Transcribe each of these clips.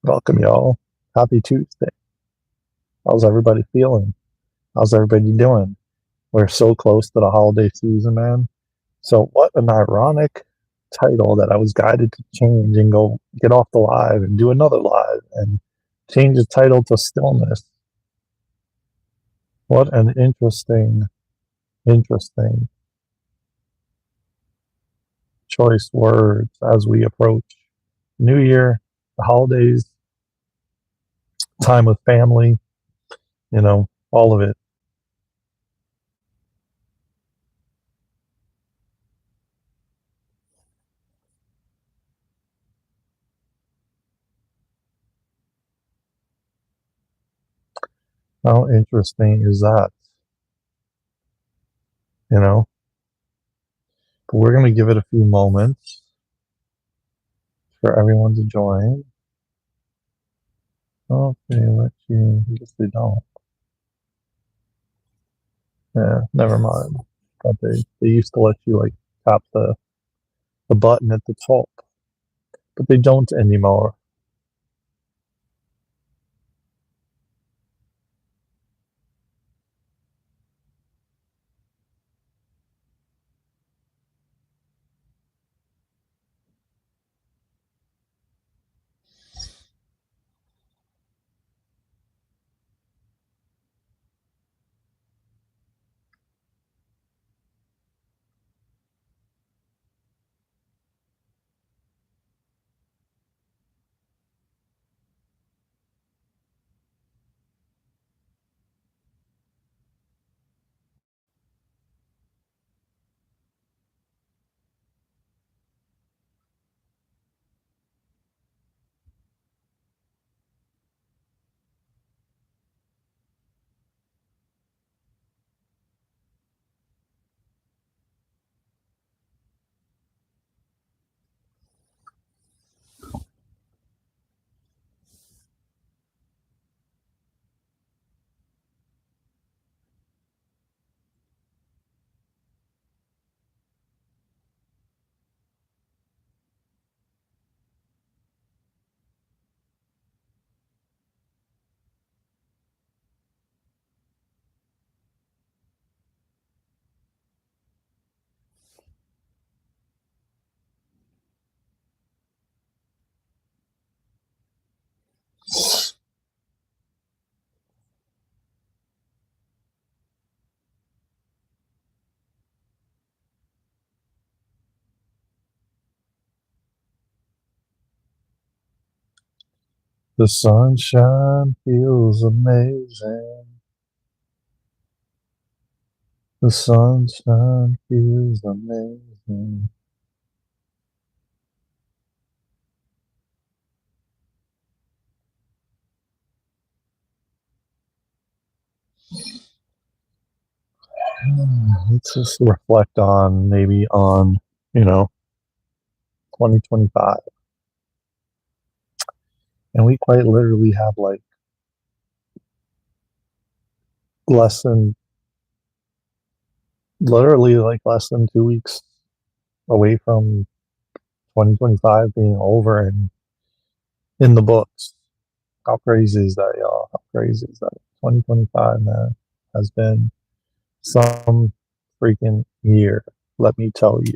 Welcome, y'all. Happy Tuesday. How's everybody feeling? How's everybody doing? We're so close to the holiday season, man. So, what an ironic title that I was guided to change and go get off the live and do another live and change the title to Stillness. What an interesting choice words as we approach New Year, the holidays, time with family, all of it. How interesting is that? You know, but we're going to give it a few moments for everyone to join. Okay, let you. I guess they don't. Yeah, never mind. But they used to let you like tap the button at the top, but they don't anymore. The sunshine feels amazing. The sunshine feels amazing. Let's just reflect on maybe on, you know, 2025. And we quite literally have like less than, literally like less than 2 weeks away from 2025 being over and in the books. How crazy is that, y'all? How crazy is that? 2025, man, has been some freaking year, let me tell you.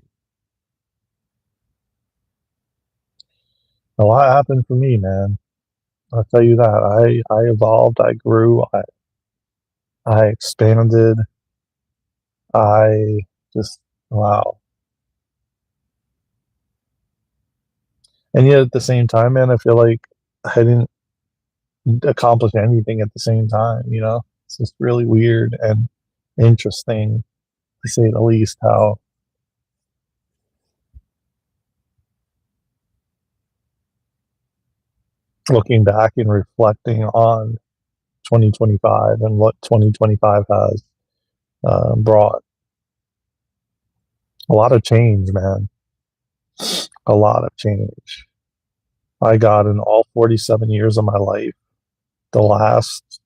A lot happened for me, man. I'll tell you that. I evolved, I grew, I expanded, I just, wow. And yet at the same time, man, I feel like I didn't accomplish anything at the same time, you know? It's just really weird and interesting, to say the least, how looking back and reflecting on 2025 and what 2025 has brought. A lot of change, man. A lot of change. I got in all 47 years of my life, the last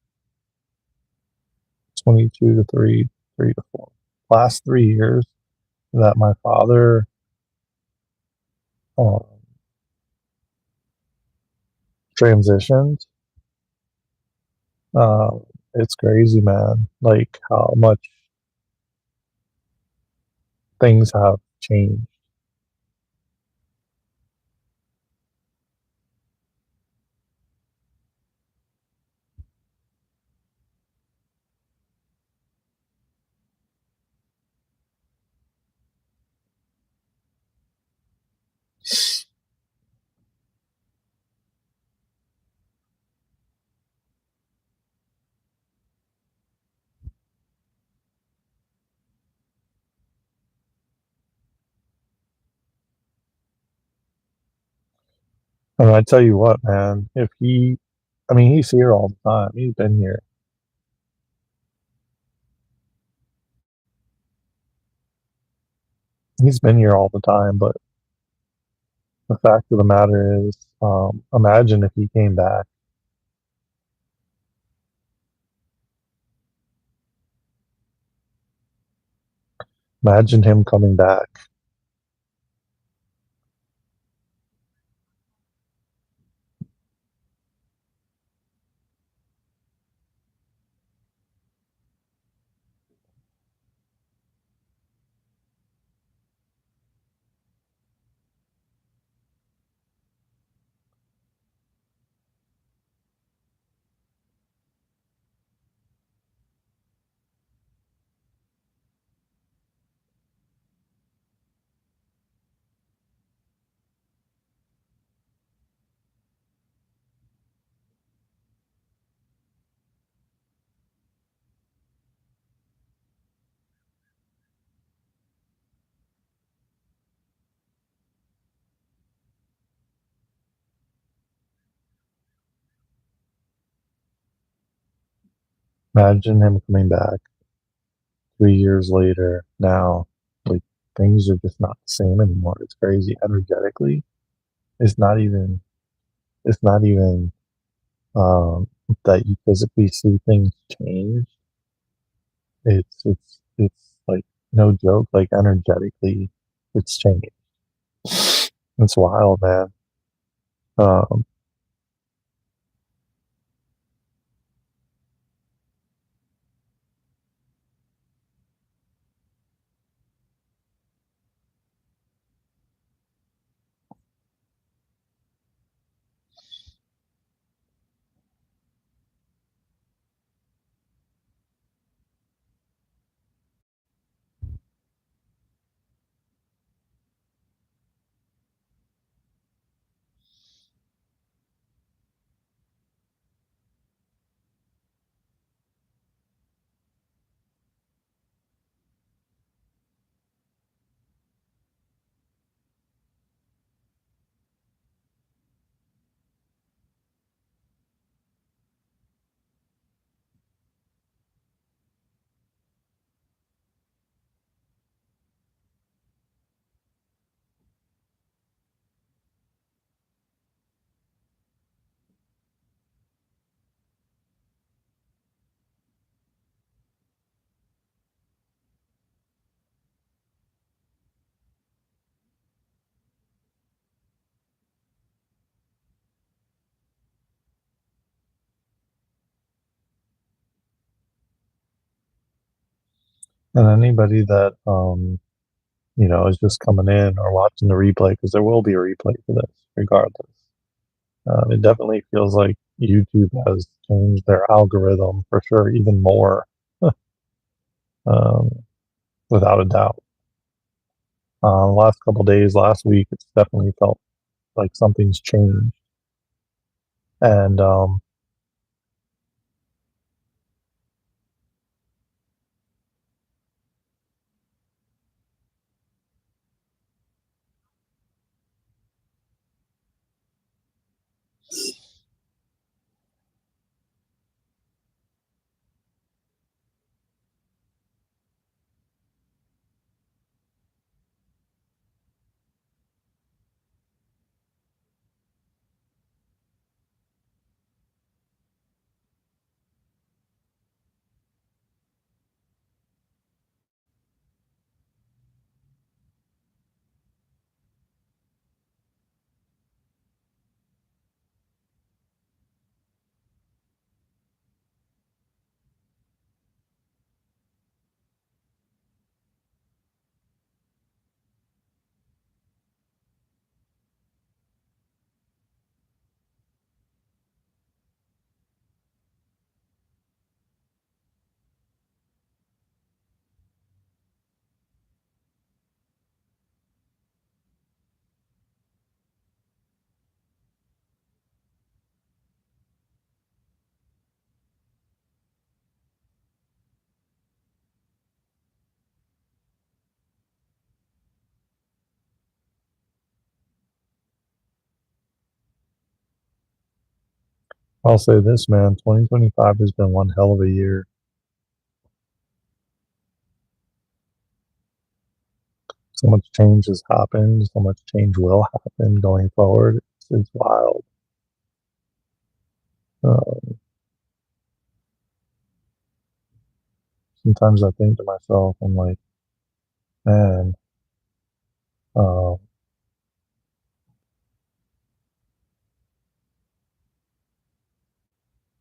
22 to 3 to 4, last 3 years that my father um, transitioned, uh, it's crazy, man. Like how much things have changed. And I tell you what, man, I mean, he's here all the time. He's been here. He's been here all the time, but the fact of the matter is, imagine if he came back. Imagine him coming back. Imagine him coming back 3 years later. Now, like things are just not the same anymore. It's crazy. Energetically, it's not even. It's not even um, that you physically see things change. It's like no joke. Like energetically, it's changed. It's wild, man. Um, and anybody that is just coming in or watching the replay, because there will be a replay for this, regardless. It definitely feels like YouTube has changed their algorithm for sure, even more, um, without a doubt. The last couple days, last week, it's definitely felt like something's changed. And I'll say this, man. 2025 has been one hell of a year. So much change has happened. So much change will happen going forward. It's wild. Uh, Sometimes I think to myself, I'm like, man, uh,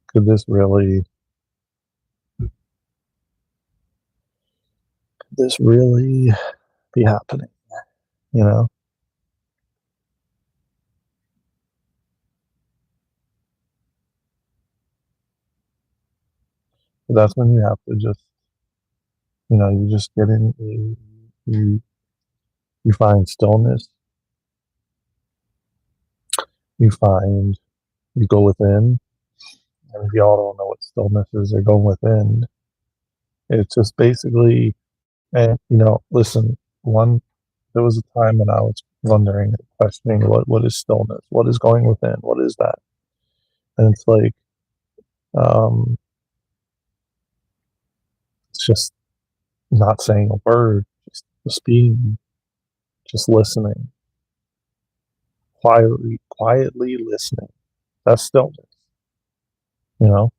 could this really be happening? You know, but that's when you have to just, you just get in, you, you find stillness, you find, you go within. And if y'all don't know what stillness is, or going within, it's just basically, and listen, one, there was a time when I was wondering, questioning what is stillness? What is going within? What is that? And it's like, um, it's just not saying a word, just being, just listening, quietly listening. That's stillness. You know,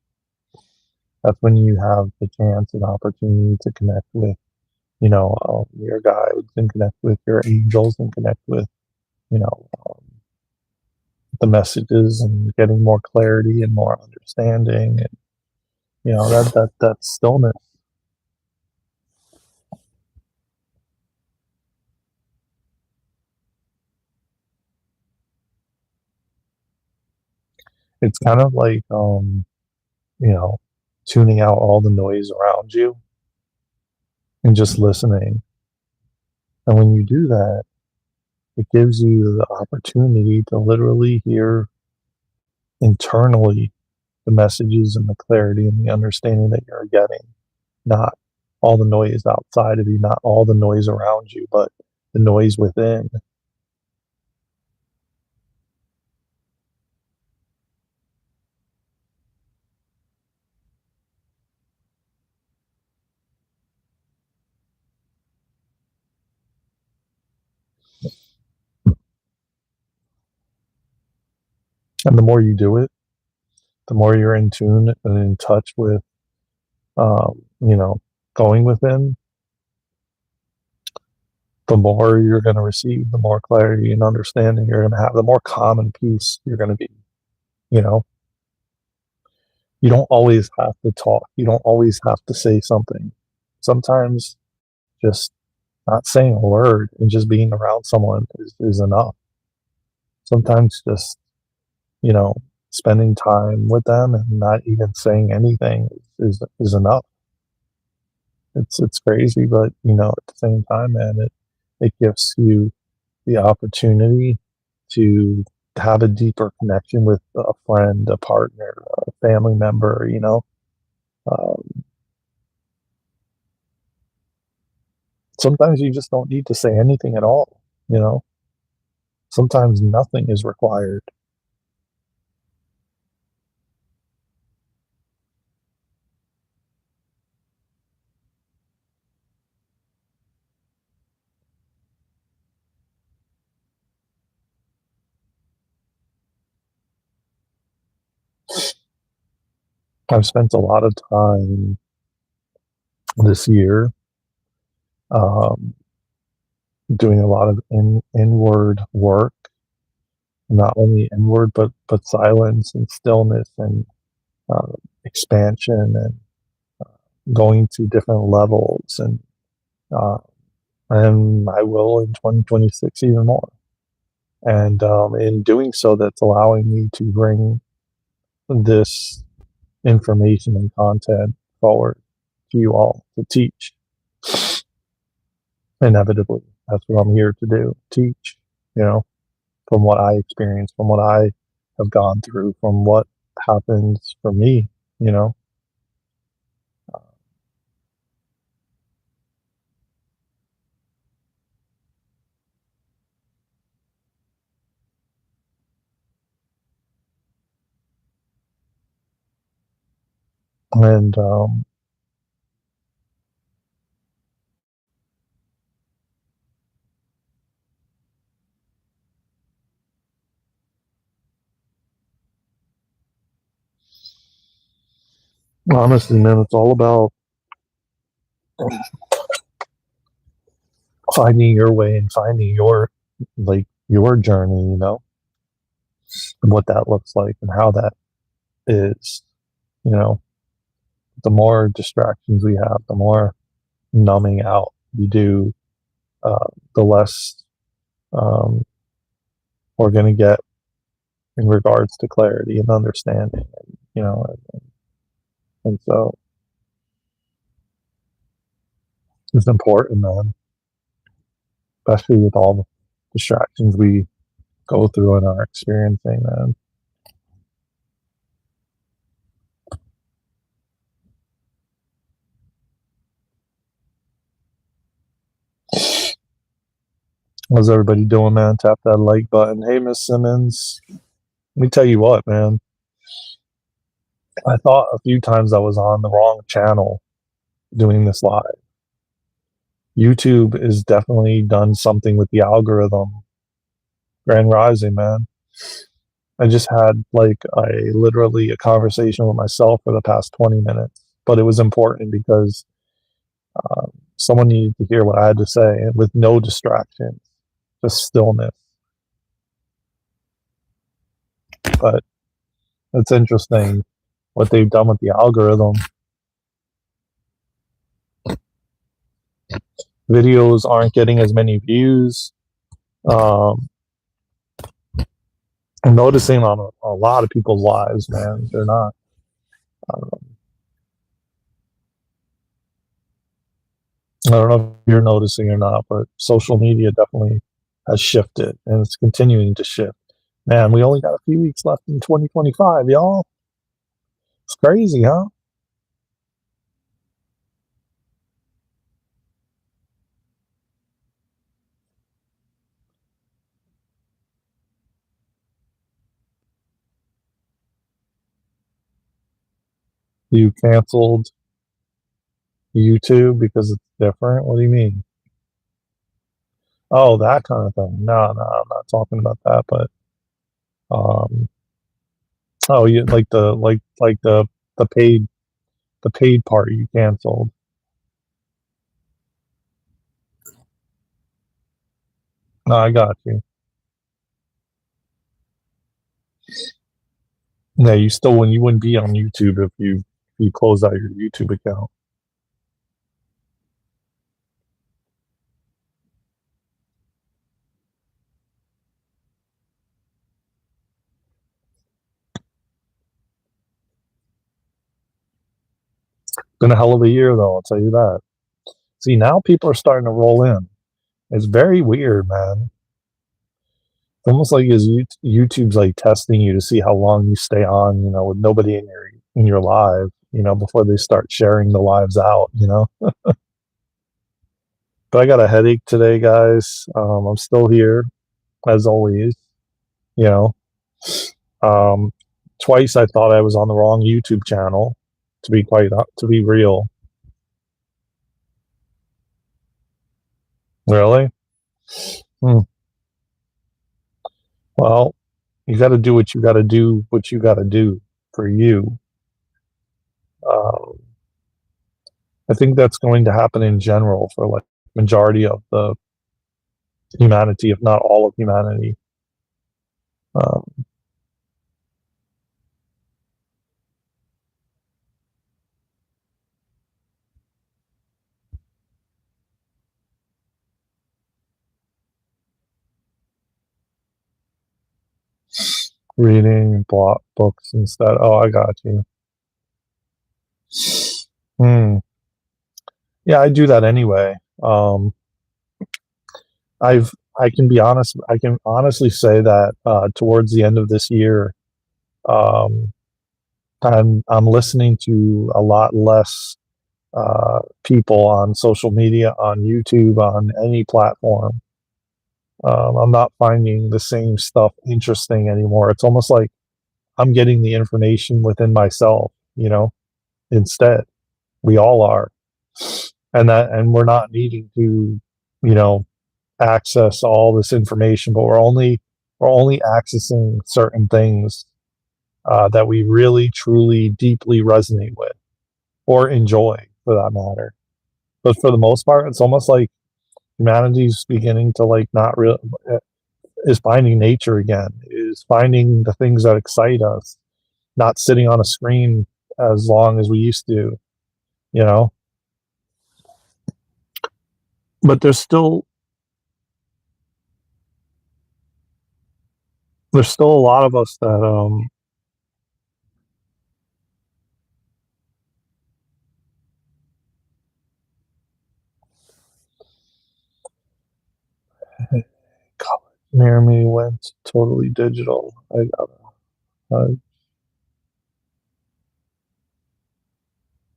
that's when you have the chance and opportunity to connect with, your guides, and connect with your angels, and connect with, the messages, and getting more clarity and more understanding, and that stillness. It's kind of like, you know, tuning out all the noise around you and just listening. And when you do that, it gives you the opportunity to literally hear internally the messages and the clarity and the understanding that you're getting, not all the noise outside of you, not all the noise around you, but the noise within. And the more you do it, the more you're in tune and in touch with, um, you know, going within, the more you're going to receive, the more clarity and understanding you're going to have, the more calm and peace you're going to be. You know, you don't always have to talk. You don't always have to say something. Sometimes just not saying a word and just being around someone is enough. Sometimes just, you know, spending time with them and not even saying anything is enough. It's crazy, but at the same time, man, it gives you the opportunity to have a deeper connection with a friend, a partner, a family member. Um, Sometimes you just don't need to say anything at all. You know, sometimes nothing is required. I've spent a lot of time this year, um, doing a lot of inward work, not only inward but silence and stillness, and uh, expansion, and going to different levels, uh, and I will in 2026 even more. And in doing so, that's allowing me to bring this information and content forward to you all to teach. Inevitably, that's what I'm here to do: teach. You know, from what I experienced, from what I have gone through, from what happens for me. You know, And honestly, man, it's all about finding your way and finding your, like, your journey, and what that looks like and how that is. You know, the more distractions we have, the more numbing out we do, the less um, we're going to get in regards to clarity and understanding. And so it's important, man, especially with all the distractions we go through and are experiencing, man. How's everybody doing, man? Tap that like button. Hey, Miss Simmons. Let me tell you what, man. I thought a few times I was on the wrong channel doing this live. YouTube has definitely done something with the algorithm. Grand Rising, man. I just had literally a conversation with myself for the past 20 minutes, but it was important because someone needed to hear what I had to say with no distractions, just stillness. But it's interesting what they've done with the algorithm. Videos aren't getting as many views. I'm noticing on a lot of people's lives, man, they're not. I don't know if you're noticing or not, but social media definitely has shifted and it's continuing to shift. Man, we only got a few weeks left in 2025, y'all. It's crazy, huh? You canceled YouTube because it's different? What do you mean? Oh, that kind of thing. No, I'm not talking about that, but um oh, you like the paid the paid part you canceled. No, I got you. Yeah, you still when you wouldn't be on YouTube if you closed out your YouTube account. Been a hell of a year though, I'll tell you that. See, now people are starting to roll in. It's very weird, man. It's almost like YouTube's like testing you to see how long you stay on, with nobody in your live, before they start sharing the lives out. But I got a headache today, guys. I'm still here as always. You know, um, twice I thought I was on the wrong YouTube channel. To be real, really. Hmm. Well, you got to do what you got to do. What you got to do for you. Um, I think that's going to happen in general for like majority of the humanity, if not all of humanity. Um, Reading books instead. Oh, I got you. Hmm. Yeah, I do that anyway. I've I can be honest. I can honestly say that towards the end of this year, um, I'm listening to a lot less people on social media, on YouTube, on any platform. I'm not finding the same stuff interesting anymore. It's almost like I'm getting the information within myself, instead. We all are. And we're not needing to, you know, access all this information, but we're only accessing certain things that we really, truly, deeply resonate with or enjoy, for that matter. But for the most part, it's almost like humanity's beginning to like not real is finding nature again, is finding the things that excite us, not sitting on a screen as long as we used to, you know. But there's still a lot of us that college near me went totally digital. I got a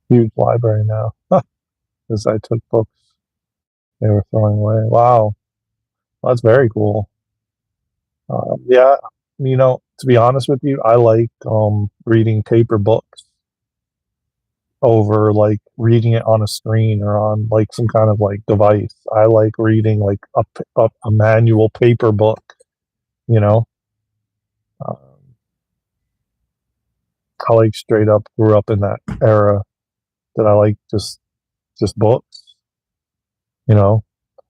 huge library now because I took books they were throwing away. Wow, that's very cool. Yeah, to be honest with you, I like reading paper books over like reading it on a screen or on like some kind of like device. I like reading like a manual paper book, you know. Um, I like straight up grew up in that era that I like just books, you know,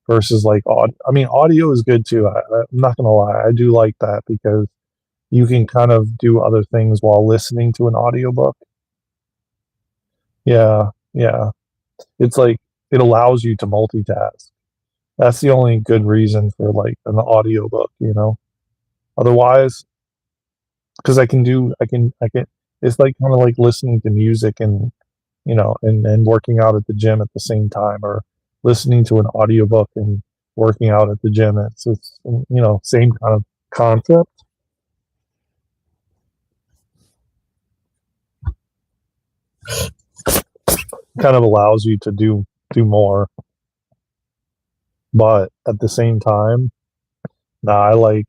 versus like audio. I mean, audio is good too. I'm not gonna lie, I do like that because you can kind of do other things while listening to an audiobook. Yeah, yeah. It's like it allows you to multitask. That's the only good reason for like an audiobook, you know. Otherwise, because I can it's like kind of like listening to music and and working out at the gym at the same time, or listening to an audiobook and working out at the gym. It's same kind of concept. Kind of allows you to do more, but at the same time, nah, I like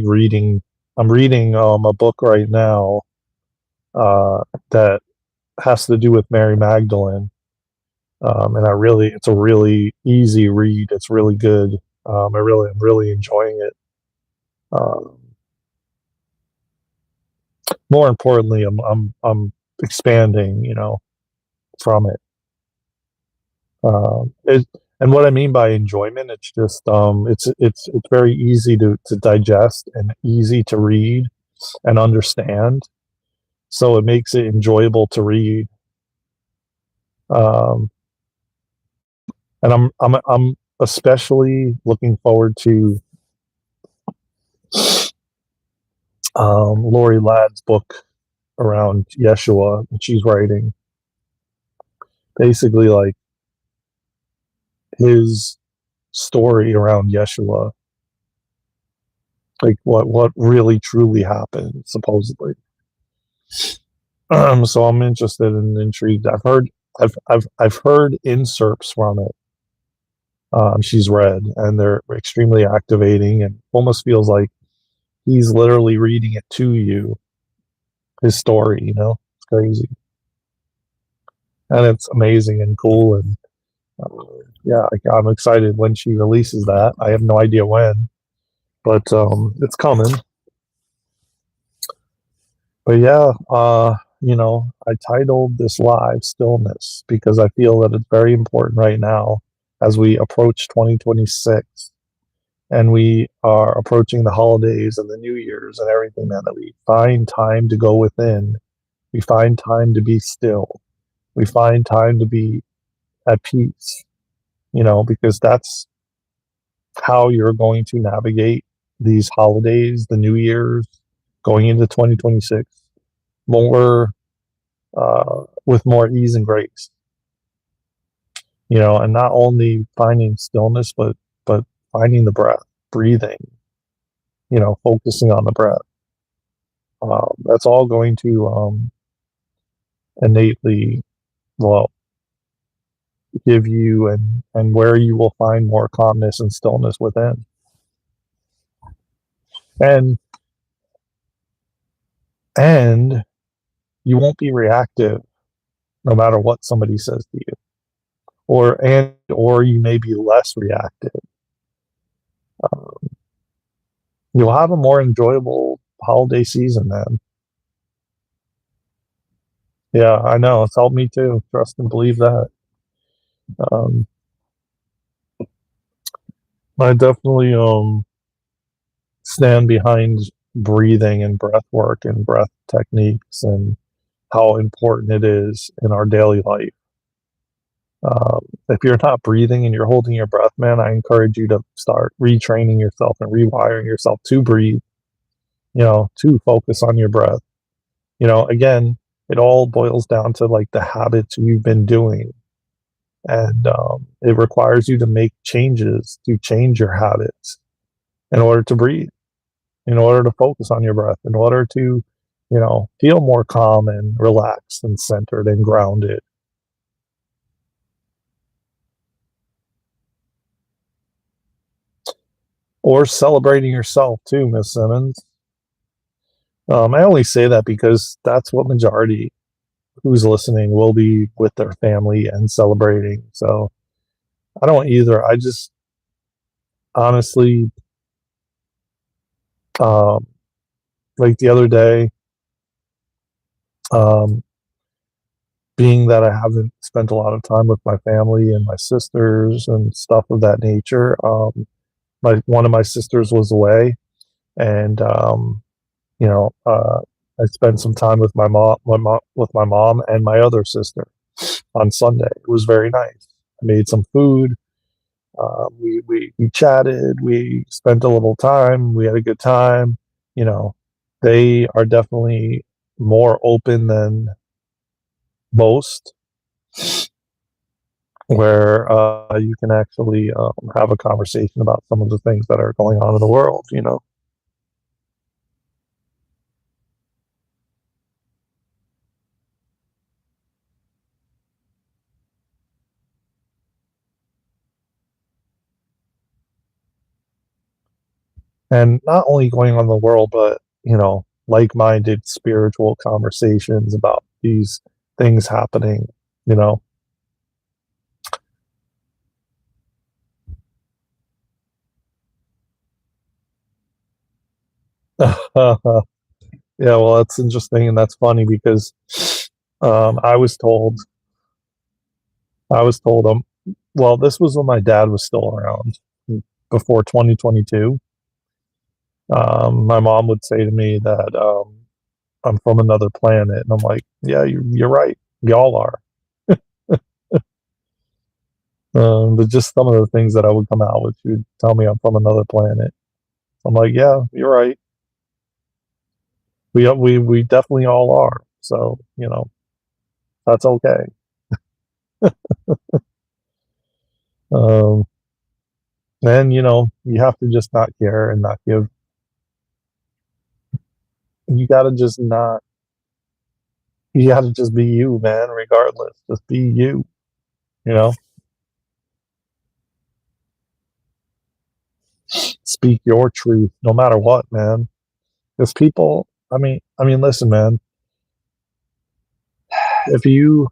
reading. I'm reading a book right now that has to do with Mary Magdalene. And it's a really easy read. It's really good. I'm really enjoying it. Um, More importantly, I'm expanding, from it. And what I mean by enjoyment, it's just it's very easy to digest and easy to read and understand. So it makes it enjoyable to read. Um, and I'm especially looking forward to Lori Ladd's book around Yeshua that she's writing. Basically, like his story around Yeshua, like what really truly happened, supposedly. So I'm interested and intrigued. I've heard inserts from it. She's read, and they're extremely activating, and almost feels like he's literally reading it to you. His story, it's crazy, and it's amazing and cool, and yeah, I'm excited when she releases that. I have no idea when, but it's coming. But yeah, I titled this live Stillness because I feel that it's very important right now as we approach 2026 and we are approaching the holidays and the New Year's and everything, man, that we find time to go within. We find time to be still. We find time to be at peace, because that's how you're going to navigate these holidays, the New Year's, going into 2026 more with more ease and grace, and not only finding stillness, but finding the breath, breathing, focusing on the breath. That's all going to innately, well, give you and where you will find more calmness and stillness within. And you won't be reactive no matter what somebody says to you, or you may be less reactive. Um, you'll have a more enjoyable holiday season, man. Yeah, I know. It's helped me too. Trust and believe that. Um, I definitely stand behind breathing and breath work and breath techniques and how important it is in our daily life. If you're not breathing and you're holding your breath, man, I encourage you to start retraining yourself and rewiring yourself to breathe, to focus on your breath. Again, it all boils down to like the habits you've been doing. And it requires you to make changes to change your habits in order to breathe, in order to focus on your breath, in order to, feel more calm and relaxed and centered and grounded. Or celebrating yourself too, Miss Simmons. I only say that because that's what majority who's listening will be with their family and celebrating. So I don't either. I just honestly, um, like the other day, um, being that I haven't spent a lot of time with my family and my sisters and stuff of that nature, my one of my sisters was away, and you know, uh, I spent some time with my mom and my other sister on Sunday. It was very nice. I made some food. We chatted. We spent a little time. We had a good time. You know, they are definitely more open than most, where you can actually have a conversation about some of the things that are going on in the world. And not only going on in the world, but like-minded spiritual conversations about these things happening. You know, yeah. Well, that's interesting and that's funny because um, I was told, I was told, well, this was when my dad was still around before 2022. My mom would say to me that I'm from another planet, and I'm like, yeah, you're right, y'all are. But just some of the things that I would come out with, she would tell me I'm from another planet. I'm like, yeah, you're right. We definitely all are. So that's okay. Um, and you have to just not care and not give. You got to just not. You got to just be you, man. Regardless, just be you. You know, speak your truth, no matter what, man. Because people, I mean, listen, man. If you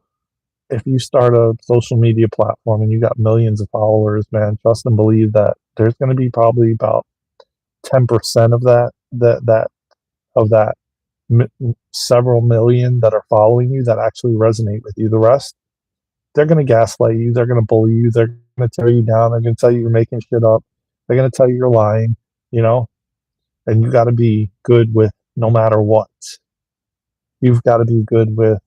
if you start a social media platform and you got millions of followers, man, trust and believe that there's going to be probably about 10% of that several million that are following you that actually resonate with you. The rest, they're going to gaslight you. They're going to bully you. They're going to tear you down. They're going to tell you you're making shit up. They're going to tell you you're lying, you know, and you got to be good with no matter what. You've got to be good with,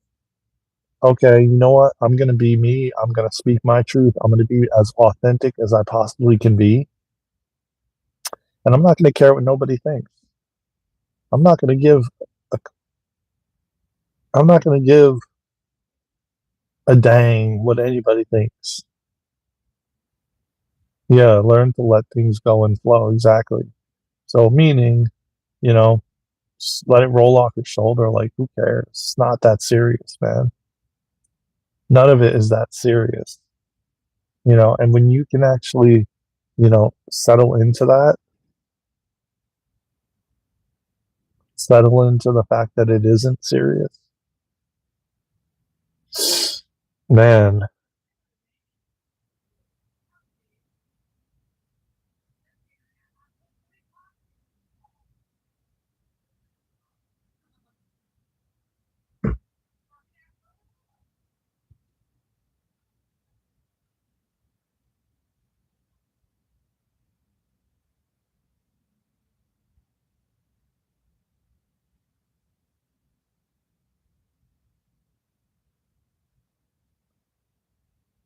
okay, you know what? I'm going to be me. I'm going to speak my truth. I'm going to be as authentic as I possibly can be. And I'm not going to care what nobody thinks. I'm not going to give a, I'm not going to give a dang what anybody thinks. Yeah, learn to let things go and flow. Exactly. So, meaning, you know, just let it roll off your shoulder. Like, who cares? It's not that serious, man. None of it is that serious, and when you can actually, settle into that, settle into the fact that it isn't serious, Man.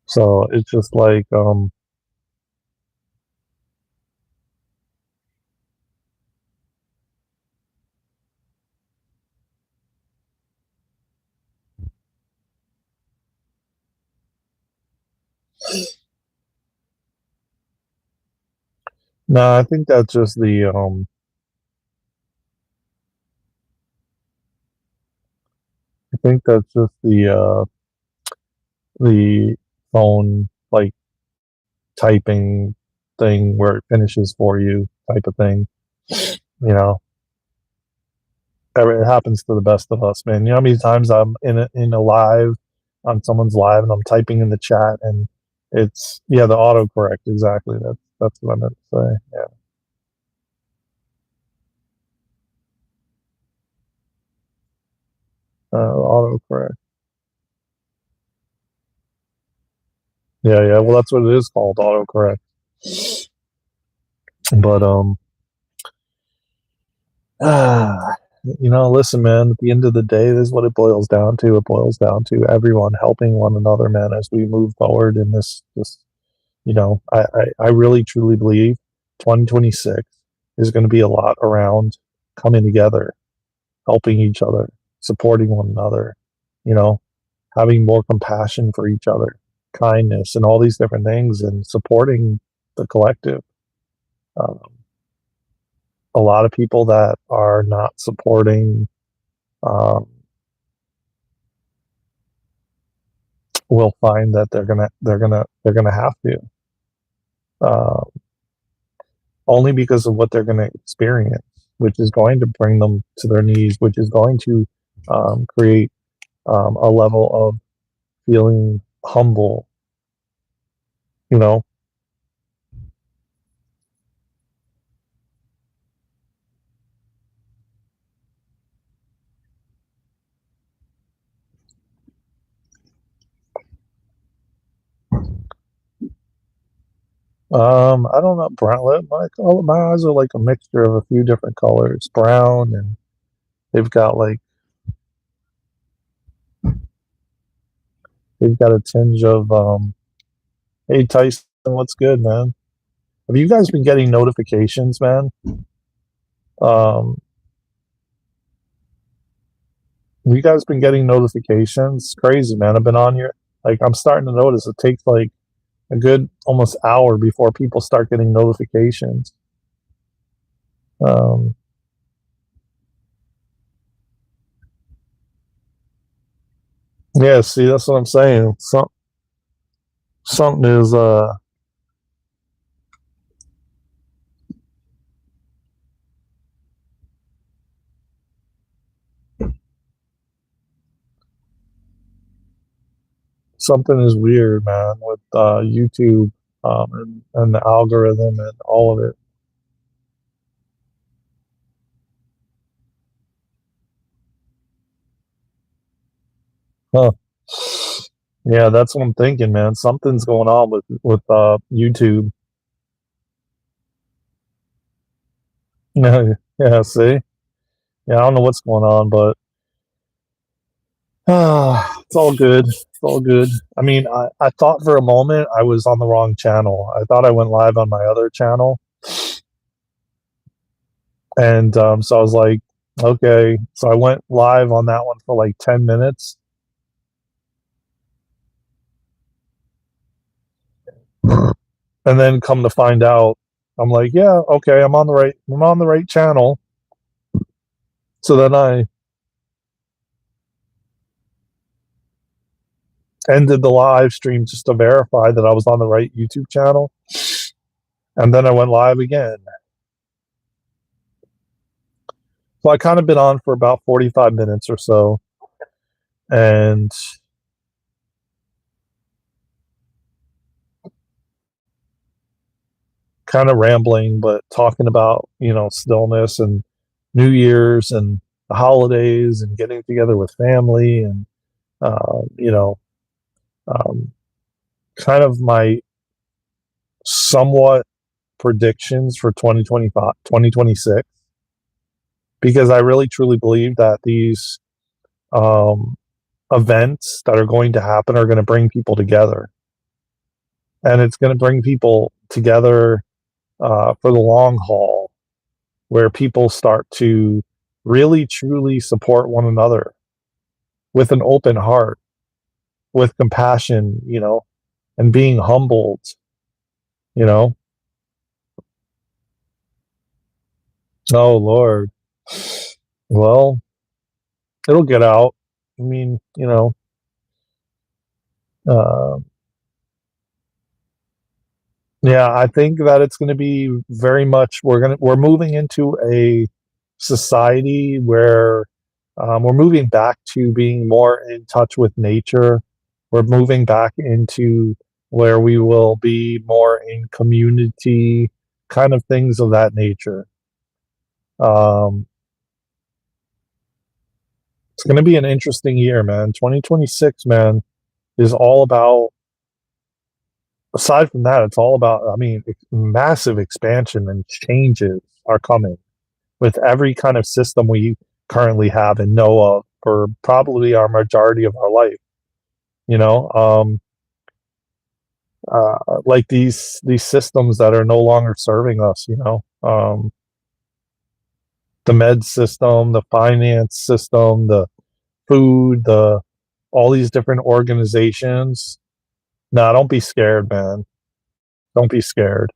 So it's just like, no, I think that's just I think that's just the phone, like, typing thing where it finishes for you type of thing. You know, it happens to the best of us, man. You know how many times I'm in a live, on someone's live, and I'm typing in the chat, and it's, yeah, the autocorrect, exactly. That's what I meant to say. Yeah, autocorrect. Yeah, yeah. Well, that's what it is called, autocorrect. But ah, listen, man. At the end of the day, this is what it boils down to. It boils down to everyone helping one another, man, as we move forward in this. I really truly believe 2026 is going to be a lot around coming together, helping each other, supporting one another, you know, having more compassion for each other, kindness, and all these different things, and supporting the collective. Um, a lot of people that are not supporting, um, will find that they're gonna have to, uh, only because of what they're gonna experience, which is going to bring them to their knees, which is going to, create, a level of feeling humble. You know, I don't know. Brown. My eyes are like a mixture of a few different colors, brown, and they've got like they've got a tinge of. Hey Tyson, what's good, man? Have you guys been getting notifications, man? Um, have you guys been getting notifications? It's crazy, man. I've been on here. Like, I'm starting to notice it takes like a good almost hour before people start getting notifications. Um, yeah, see, that's what I'm saying. Something is something is weird, man, with YouTube, and the algorithm and all of it. Huh. Yeah, that's what I'm thinking, man. Something's going on with YouTube. Yeah, yeah. See, yeah, I don't know what's going on, but it's all good. It's all good. I mean, I thought for a moment I was on the wrong channel. I thought I went live on my other channel, and so I was like, okay. So I went live on that one for like 10 minutes, and then come to find out, I'm like, yeah, okay, I'm on the right channel. So then I ended the live stream just to verify that I was on the right YouTube channel, and then I went live again. So I kind of been on for about 45 minutes or so, and kind of rambling, but talking about, stillness and New Year's and the holidays and getting together with family and, uh, you know, um, kind of my somewhat predictions for 2025, 2026, because I really truly believe that these um, events that are going to happen are going to bring people together. And it's going to bring people together for the long haul, where people start to really truly support one another with an open heart, with compassion, and being humbled, you know. Oh Lord. Well, it'll get out. I mean, uh, yeah, I think that it's going to be very much. We're moving into a society where we're moving back to being more in touch with nature. We're moving back into where we will be more in community, kind of things of that nature. Um, it's going to be an interesting year, man. 2026, man, is all about. Aside from that, it's all about. I mean, massive expansion and changes are coming with every kind of system we currently have and know of for probably our majority of our life. You know, like these systems that are no longer serving us. The med system, the finance system, the food, the all these different organizations. Nah, don't be scared, man. Don't be scared.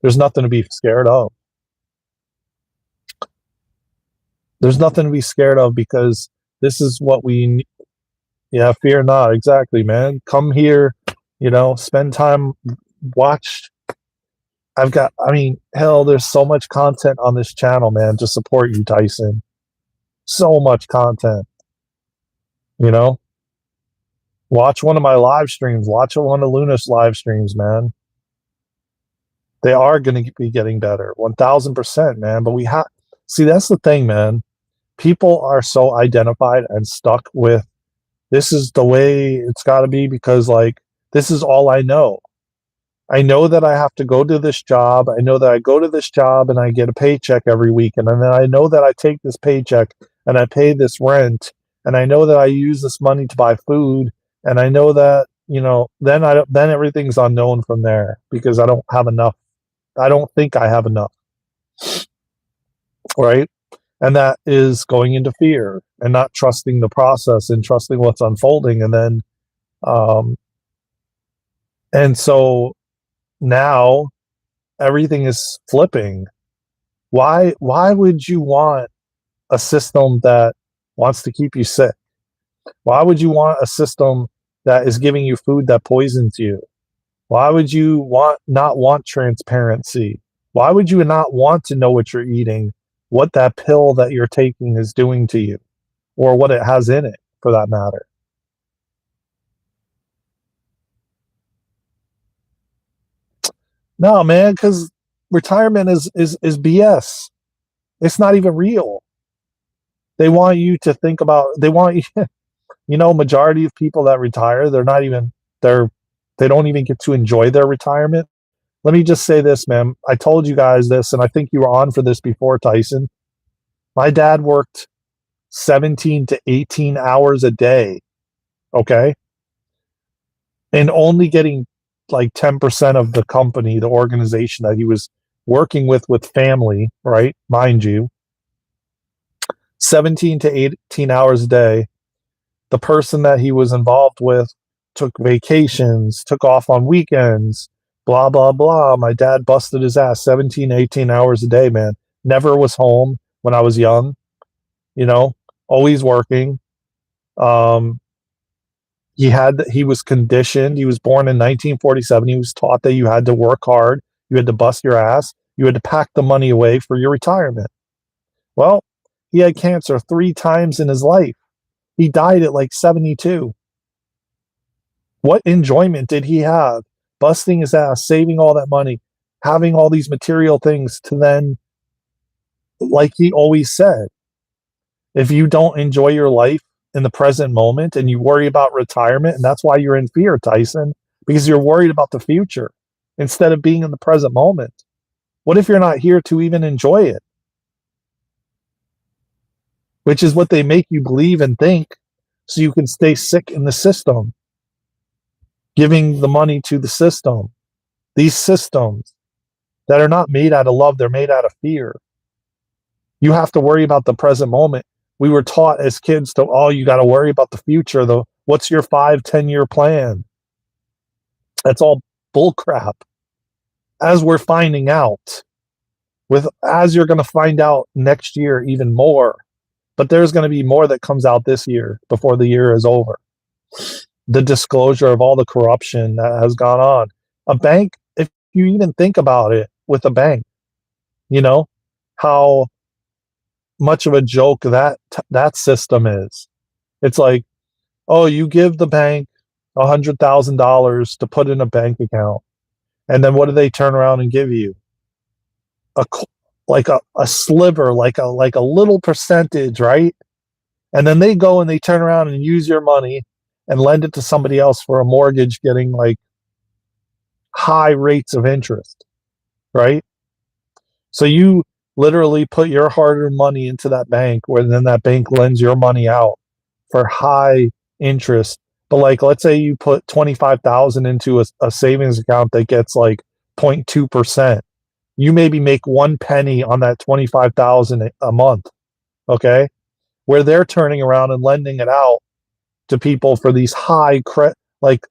There's nothing to be scared of. There's nothing to be scared of because this is what we. Yeah, fear not. Exactly, man. Come here, spend time, watch. I mean, hell, there's so much content on this channel, man, to support you, Tyson. So much content, you know? Watch one of my live streams. Watch one of Luna's live streams, man. They are going to be getting better, 1000%, man. But see, that's the thing, man. People are so identified and stuck with this is the way it's got to be because, like, this is all I know. I know that I have to go to this job. I know that I go to this job and I get a paycheck every week. And then I know that I take this paycheck and I pay this rent. And I know that I use this money to buy food. And I know that, then everything's unknown from there because I don't have enough. I don't think I have enough. Right. And that is going into fear and not trusting the process and trusting what's unfolding. And then, and so now everything is flipping. Why would you want a system that wants to keep you sick? Why would you want a system that is giving you food that poisons you? Why would you not want transparency? Why would you not want to know what you're eating, what that pill that you're taking is doing to you, or what it has in it, for that matter? No, man, because retirement is BS. It's not even real. They want you to think about. They want you. Majority of people that retire, they don't even get to enjoy their retirement. Let me just say this, man. I told you guys this, and I think you were on for this before, Tyson. My dad worked 17 to 18 hours a day, okay? And only getting like 10% of the company, the organization that he was working with family, right? Mind you, 17 to 18 hours a day. The person that he was involved with took vacations, took off on weekends, blah, blah, blah. My dad busted his ass 17, 18 hours a day, man. Never was home when I was young, always working. Um, he was conditioned. He was born in 1947. He was taught that you had to work hard. You had to bust your ass. You had to pack the money away for your retirement. Well, he had cancer 3 times in his life. He died at like 72. What enjoyment did he have busting his ass, saving all that money, having all these material things to then, like he always said, if you don't enjoy your life in the present moment and you worry about retirement, and that's why you're in fear, Tyson, because you're worried about the future instead of being in the present moment. What if you're not here to even enjoy it? Which is what they make you believe and think so you can stay sick in the system, giving the money to the system. These systems that are not made out of love, they're made out of fear. You have to worry about the present moment. We were taught as kids to, oh, you got to worry about the future. What's your 5-10 year plan? That's all bullcrap. As we're finding out, as you're going to find out next year even more, but there's going to be more that comes out this year before the year is over. The disclosure of all the corruption that has gone on. A bank, if you even think about it with a bank, you know, how much of a joke that system is. It's like, oh, you give the bank $100,000 to put in a bank account, and then what do they turn around and give you? A sliver, like a little percentage, right? And then they go and they turn around and use your money and lend it to somebody else for a mortgage, getting like high rates of interest, right? So you literally put your hard-earned money into that bank, where then that bank lends your money out for high interest. But like, let's say you put 25,000 into a savings account that gets like 0.2%. You maybe make 1 penny on that 25,000 a month, okay? Where they're turning around and lending it out to people for these high like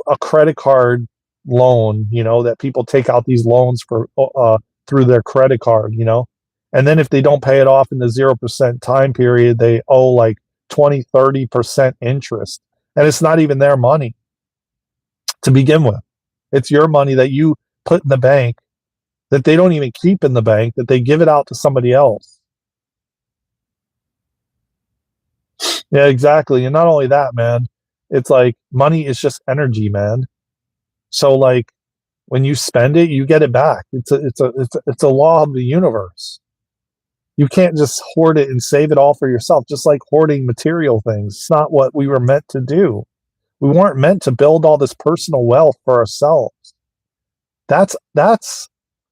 a credit card loan, that people take out these loans for through their credit card, and then if they don't pay it off in the 0% time period, they owe like 20-30% interest, and it's not even their money to begin with. It's your money that you put in the bank that they don't even keep in the bank, that they give it out to somebody else. Yeah, exactly. And not only that, man, it's like money is just energy, man. So like when you spend it, you get it back. It's a law of the universe. You can't just hoard it and save it all for yourself, just like hoarding material things. It's not what we were meant to do. We weren't meant to build all this personal wealth for ourselves. That's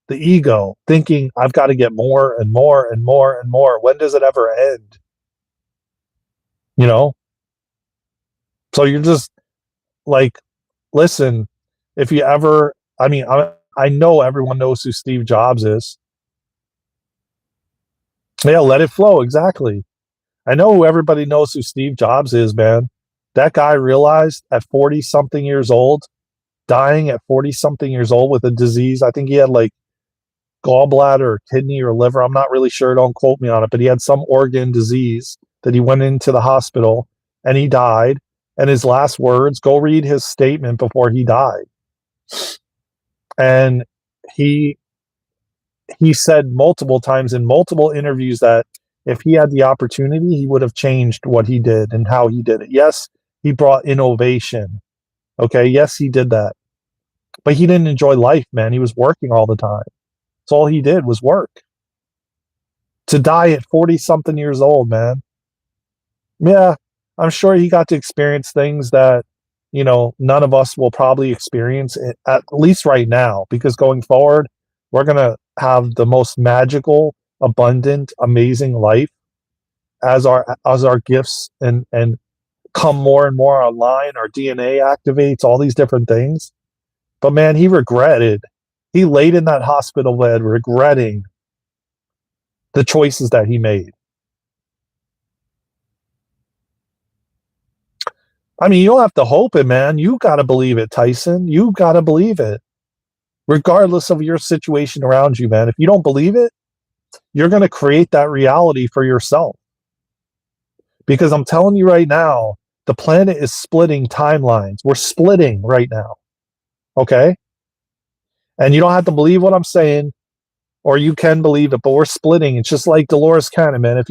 the ego thinking I've got to get more and more and more and more. When does it ever end? So you're just like, listen, if you ever, I know everyone knows who Steve Jobs is. Yeah, let it flow. Exactly. I know everybody knows who Steve Jobs is, man. That guy realized at 40 something years old, dying at 40 something years old with a disease. I think he had like gallbladder or kidney or liver. I'm not really sure. Don't quote me on it, but he had some organ disease that he went into the hospital and he died. And his last words, go read his statement before he died. And he said multiple times in multiple interviews that if he had the opportunity, he would have changed what he did and how he did it. Yes, he brought innovation. Okay, yes, he did that. But he didn't enjoy life, man. He was working all the time. So all he did was work. To die at 40 something years old, man. Yeah, I'm sure he got to experience things that, none of us will probably experience, at least right now, because going forward, we're going to have the most magical, abundant, amazing life as our gifts and come more and more online. Our DNA activates all these different things. But man, he laid in that hospital bed regretting the choices that he made. You don't have to hope it, man. You got to believe it, Tyson. You got to believe it. Regardless of your situation around you, man. If you don't believe it, you're going to create that reality for yourself. Because I'm telling you right now, the planet is splitting timelines. We're splitting right now. Okay? And you don't have to believe what I'm saying, or you can believe it, but we're splitting. It's just like Dolores Cannon, man.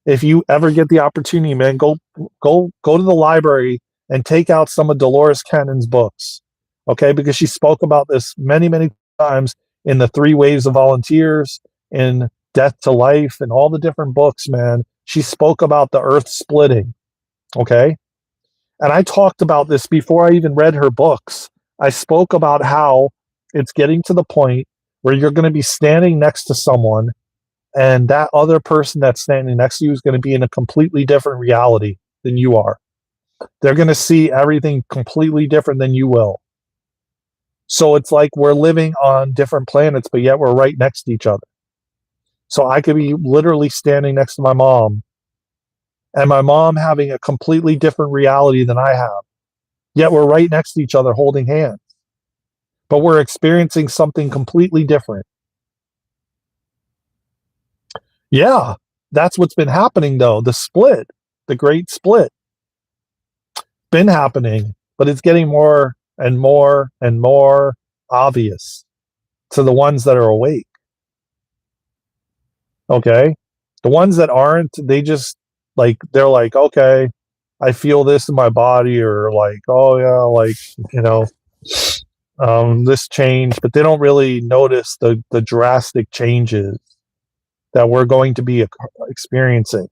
If you ever get the opportunity, man, go to the library and take out some of Dolores Cannon's books. Okay? Because she spoke about this many, many times in the 3 Waves of Volunteers, in Death to Life, and all the different books, man, she spoke about the earth splitting. Okay. And I talked about this before I even read her books. I spoke about how it's getting to the point where you're going to be standing next to someone, and that other person that's standing next to you is going to be in a completely different reality than you are. They're going to see everything completely different than you will. So it's like we're living on different planets, but yet we're right next to each other. So I could be literally standing next to my mom, and my mom having a completely different reality than I have. Yet we're right next to each other holding hands. But we're experiencing something completely different. Yeah, that's what's been happening, though. The split, the great split, been happening, but it's getting more and more and more obvious to the ones that are awake. Okay? The ones that aren't, they just, like, they're like, okay, I feel this in my body, or like, oh yeah, like, you know, this change, but they don't really notice the drastic changes that we're going to be experiencing.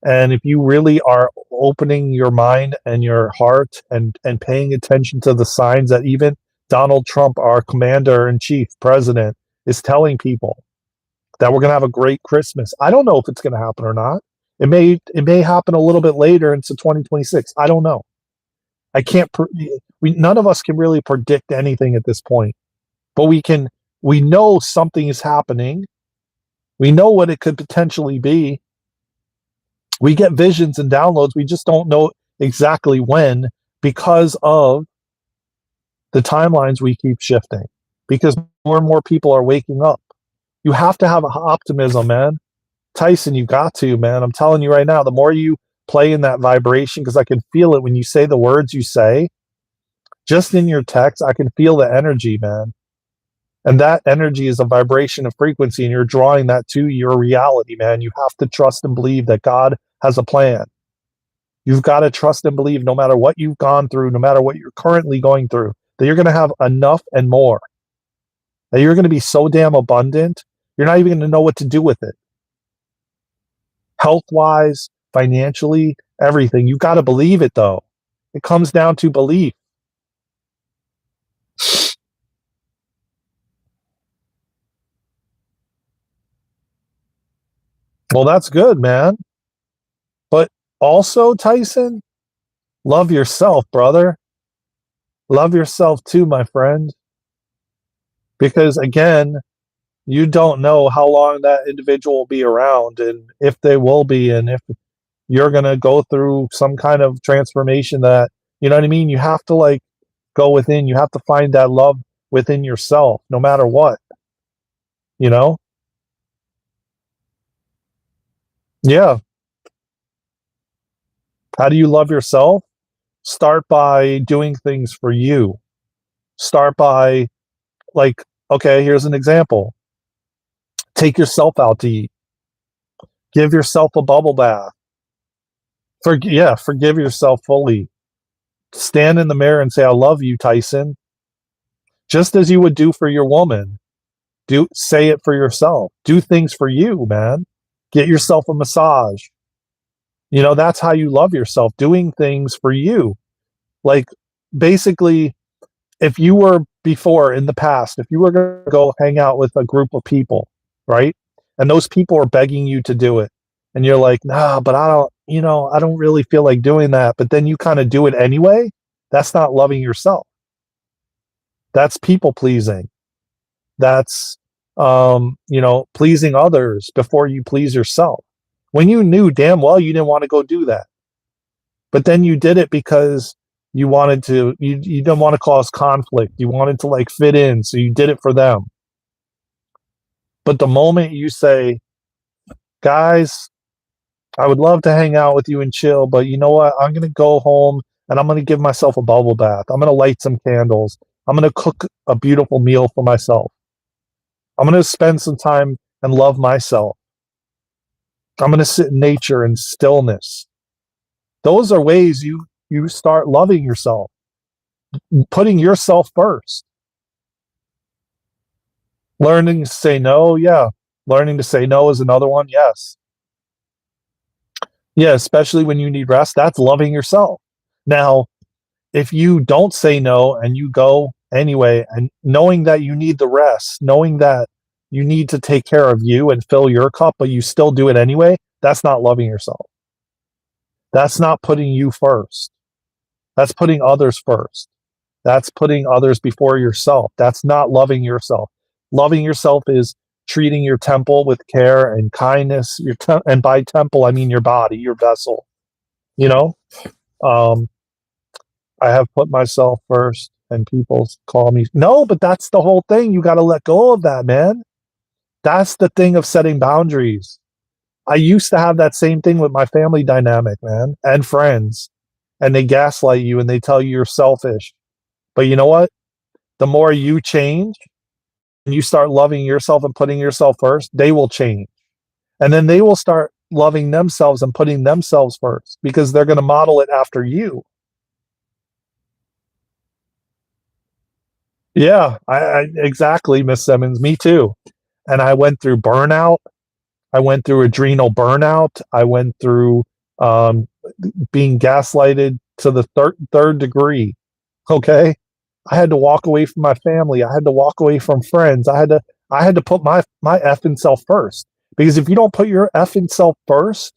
And if you really are opening your mind and your heart, and paying attention to the signs that even Donald Trump, our commander-in-chief president, is telling people, that we're going to have a great Christmas. I don't know if it's going to happen or not. It may happen a little bit later into 2026. I don't know. I can't. None of us can really predict anything at this point, but we know something is happening. We know what it could potentially be. We get visions and downloads. We just don't know exactly when, because of the timelines we keep shifting, because more and more people are waking up. You have to have optimism, man. Tyson, you got to, man. I'm telling you right now, the more you play in that vibration, because I can feel it when you say the words you say, just in your text, I can feel the energy, man. And that energy is a vibration of frequency, and you're drawing that to your reality, man. You have to trust and believe that God has a plan. You've got to trust and believe, no matter what you've gone through, no matter what you're currently going through, that you're going to have enough and more. That you're going to be so damn abundant, you're not even going to know what to do with it. Health-wise, financially, everything. You got to believe it, though. It comes down to belief. Well, that's good, man. But also, Tyson, love yourself, brother. Love yourself too, my friend. Because again, you don't know how long that individual will be around, and if they will be, and if you're going to go through some kind of transformation that, you know what I mean? You have to, like, go within. You have to find that love within yourself, no matter what, you know? Yeah. How do you love yourself? Start by doing things for you. Start by, like, okay, here's an example. Take yourself out to eat. Give yourself a bubble bath. Forgive yourself fully. Stand in the mirror and say, I love you, Tyson. Just as you would do for your woman. Say it for yourself. Do things for you, man. Get yourself a massage. You know, that's how you love yourself, doing things for you. Like, basically, if you were before, in the past, if you were going to go hang out with a group of people, right? And those people are begging you to do it. And you're like, nah, but I don't really feel like doing that. But then you kind of do it anyway. That's not loving yourself. That's people pleasing. That's, pleasing others before you please yourself. When you knew damn well you didn't want to go do that. But then you did it because you wanted to, you didn't want to cause conflict. You wanted to, like, fit in, so you did it for them. But the moment you say, guys, I would love to hang out with you and chill, but you know what? I'm going to go home and I'm going to give myself a bubble bath. I'm going to light some candles. I'm going to cook a beautiful meal for myself. I'm going to spend some time and love myself. I'm going to sit in nature and stillness. Those are ways you start loving yourself, putting yourself first. Learning to say no, yeah. Learning to say no is another one, yes. Yeah, especially when you need rest, that's loving yourself. Now, if you don't say no and you go anyway, and knowing that you need the rest, knowing that you need to take care of you and fill your cup, but you still do it anyway, that's not loving yourself. That's not putting you first. That's putting others first. That's putting others before yourself. That's not loving yourself. Loving yourself is treating your temple with care and kindness. And by temple, I mean your body, your vessel. You know, um, I have put myself first, and people call me no, but that's the whole thing. You got to let go of that, man. That's the thing of setting boundaries. I used to have that same thing with my family dynamic, man, and friends, and they gaslight you and they tell you you're selfish. But you know what? The more you change and you start loving yourself and putting yourself first, they will change. And then they will start loving themselves and putting themselves first because they're going to model it after you. Yeah, I exactly, Miss Simmons. Me too. And I went through burnout. I went through adrenal burnout. I went through um, being gaslighted to the third degree. Okay, I had to walk away from my family. I had to walk away from friends. I had to put my effing self first because if you don't put your effing self first,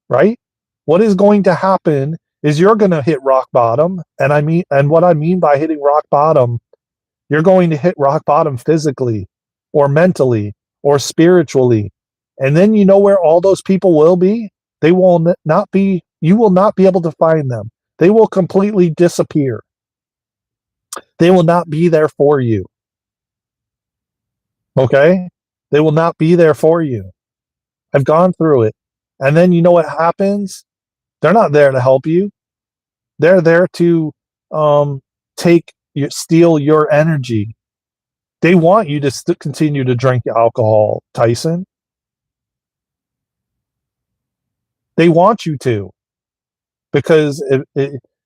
right, what is going to happen is you're going to hit rock bottom. And what I mean by hitting rock bottom, you're going to hit rock bottom physically or mentally or spiritually. And then you know where all those people will be? They will not be, you will not be able to find them. They will completely disappear. They will not be there for you. Okay? They will not be there for you. I've gone through it. And then you know what happens? They're not there to help you. They're there to um, steal your energy. They want you to continue to drink alcohol, Tyson. They want you to because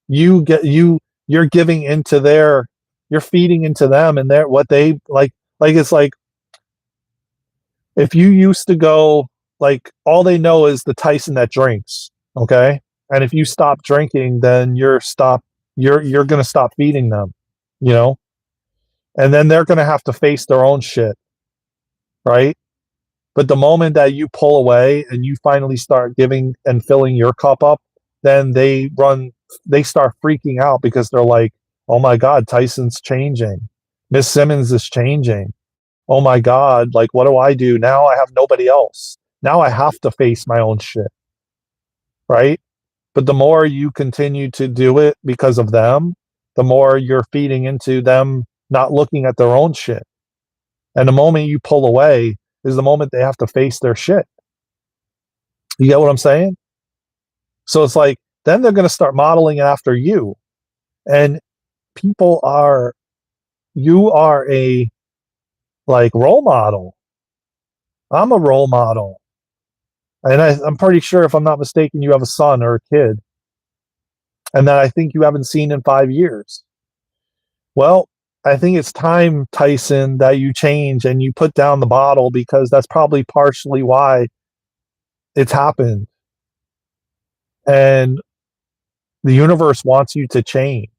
you're giving into you're feeding into them and their what they like. Like it's like if you used to go like all they know is the Tyson that drinks, okay? And if you stop drinking, then you're gonna stop feeding them, you know? And then they're gonna have to face their own shit, right? But the moment that you pull away and you finally start giving and filling your cup up, then they start freaking out because they're like, oh my God, Tyson's changing. Miss Simmons is changing. Oh my God, like what do I do? Now I have nobody else. Now I have to face my own shit. Right. But the more you continue to do it because of them, the more you're feeding into them not looking at their own shit. And the moment you pull away is the moment they have to face their shit. You get what I'm saying? So it's like, then they're going to start modeling after you. And people are, you are a like role model. I'm a role model. And I'm pretty sure, if I'm not mistaken, you have a son or a kid, and that I think you haven't seen in 5 years. Well, I think it's time, Tyson, that you change and you put down the bottle because that's probably partially why it's happened. And the universe wants you to change.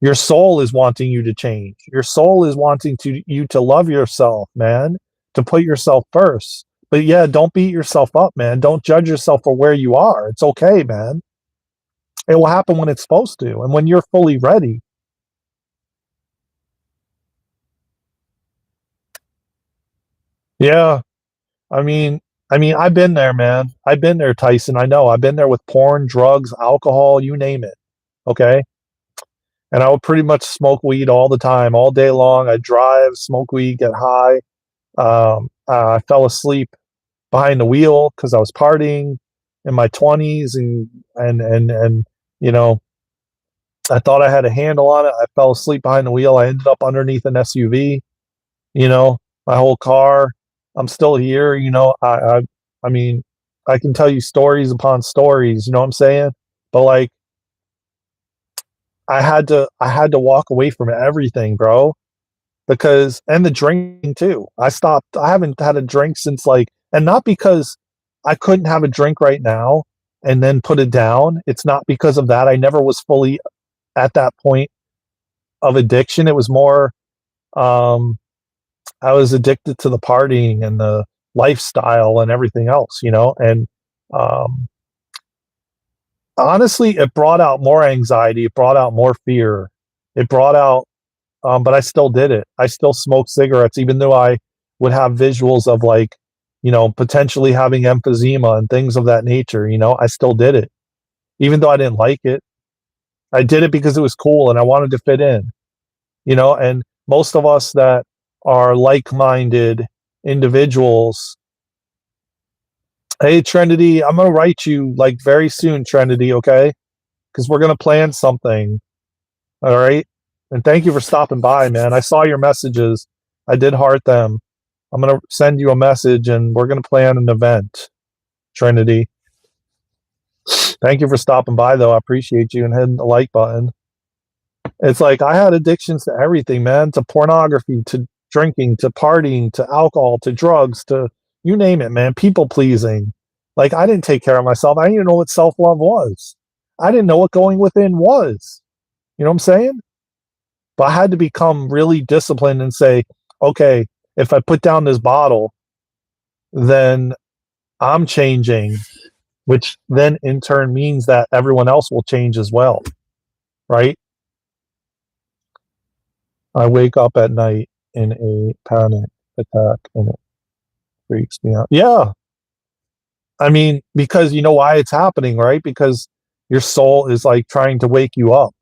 Your soul is wanting you to change. Your soul is wanting you to love yourself, man, to put yourself first. But yeah, don't beat yourself up, man. Don't judge yourself for where you are. It's okay, man. It will happen when it's supposed to and when you're fully ready. Yeah. I mean, I've been there, man. I've been there, Tyson. I know. I've been there with porn, drugs, alcohol, you name it. Okay. And I would pretty much smoke weed all the time, all day long. I'd drive, smoke weed, get high. I fell asleep behind the wheel because I was partying in my 20s, and you know, I thought I had a handle on it. I fell asleep behind the wheel. I ended up underneath an SUV. You know, my whole car. I'm still here. You know, I mean, I can tell you stories upon stories. You know what I'm saying? But like, I had to walk away from everything, bro. because, and the drinking too. I stopped. I haven't had a drink since like, and not because I couldn't have a drink right now and then put it down. It's not because of that. I never was fully at that point of addiction. It was more, I was addicted to the partying and the lifestyle and everything else, you know, and um, honestly, it brought out more anxiety. It brought out more fear. It brought out, but I still did it. I still smoked cigarettes, even though I would have visuals of like, you know, potentially having emphysema and things of that nature. You know, I still did it, even though I didn't like it. I did it because it was cool and I wanted to fit in, you know, and most of us that are like minded individuals. Hey, Trinity, I'm going to write you like very soon, Trinity, okay? Because we're going to plan something. All right. And thank you for stopping by, man. I saw your messages. I did heart them. I'm going to send you a message and we're going to plan an event, Trinity. Thank you for stopping by, though. I appreciate you and hitting the like button. It's like I had addictions to everything, man, to pornography, to drinking, to partying, to alcohol, to drugs, to you name it, man, people pleasing. Like I didn't take care of myself. I didn't even know what self love was. I didn't know what going within was. You know what I'm saying? But I had to become really disciplined and say, okay, if I put down this bottle, then I'm changing, which then in turn means that everyone else will change as well, right? I wake up at night in a panic attack and it freaks me out. Yeah. I mean, because you know why it's happening, right? Because your soul is like trying to wake you up.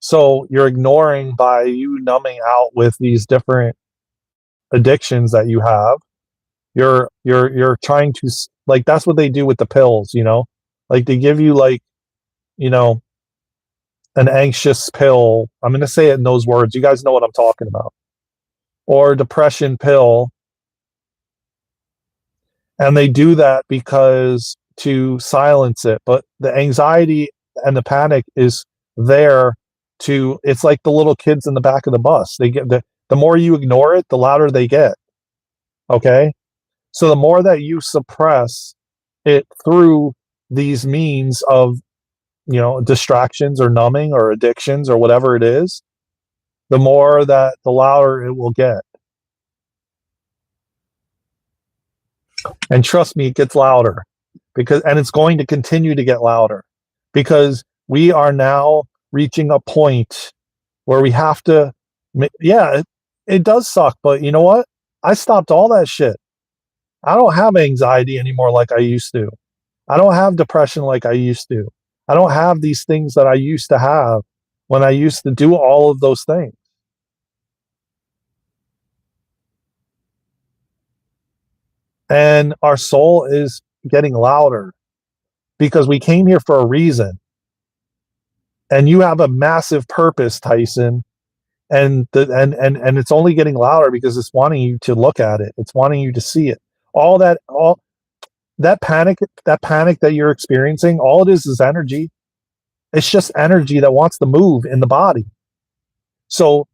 So you're ignoring by you numbing out with these different addictions that you have. You're trying to like that's what they do with the pills, you know? Like they give you like, you know, an anxious pill. I'm going to say it in those words. You guys know what I'm talking about. Or depression pill. And they do that because to silence it. But the anxiety and the panic is there to, it's like the little kids in the back of the bus. They get the more you ignore it, the louder they get. Okay. So the more that you suppress it through these means of, you know, distractions or numbing or addictions or whatever it is, the more that the louder it will get. And trust me, it gets louder because, and it's going to continue to get louder because we are now reaching a point where we have to, yeah, it does suck, but you know what? I stopped all that shit. I don't have anxiety anymore like I used to. I don't have depression like I used to. I don't have these things that I used to have when I used to do all of those things. And our soul is getting louder because we came here for a reason. And you have a massive purpose, Tyson. And and it's only getting louder because it's wanting you to look at it. It's wanting you to see it. All that panic that you're experiencing, all it is energy. It's just energy that wants to move in the body. So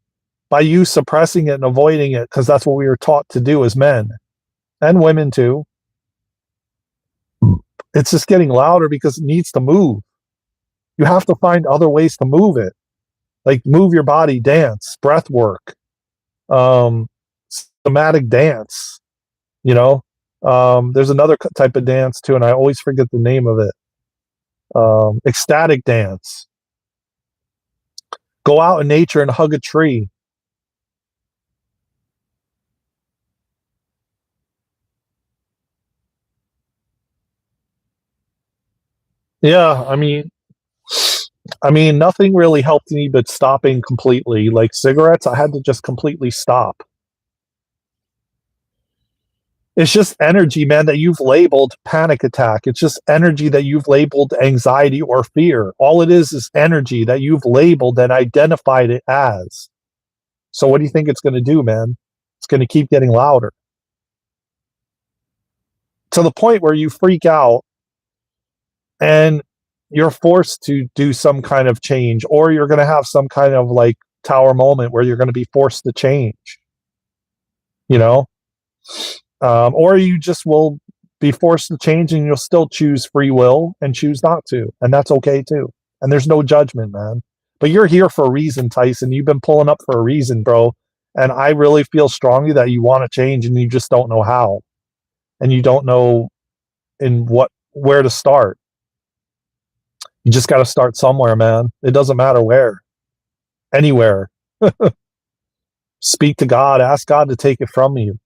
by you suppressing it and avoiding it, because that's what we were taught to do as men and women too, it's just getting louder because it needs to move. You have to find other ways to move it, like move your body, dance, breath work, somatic dance. You know, there's another type of dance too, and I always forget the name of it. Ecstatic dance. Go out in nature and hug a tree. Yeah, I mean, nothing really helped me but stopping completely. Like cigarettes, I had to just completely stop. It's just energy, man, that you've labeled panic attack. It's just energy that you've labeled anxiety or fear. All it is energy that you've labeled and identified it as. So what do you think it's going to do, man? It's going to keep getting louder to the point where you freak out and you're forced to do some kind of change, or you're going to have some kind of like tower moment where you're going to be forced to change, you know, or you just will be forced to change and you'll still choose free will and choose not to. And that's okay too. And there's no judgment, man. But you're here for a reason, Tyson. You've been pulling up for a reason, bro. And I really feel strongly that you want to change and you just don't know how. And you don't know where to start. You just got to start somewhere, man. It doesn't matter where. Anywhere. Speak to God. Ask God to take it from you.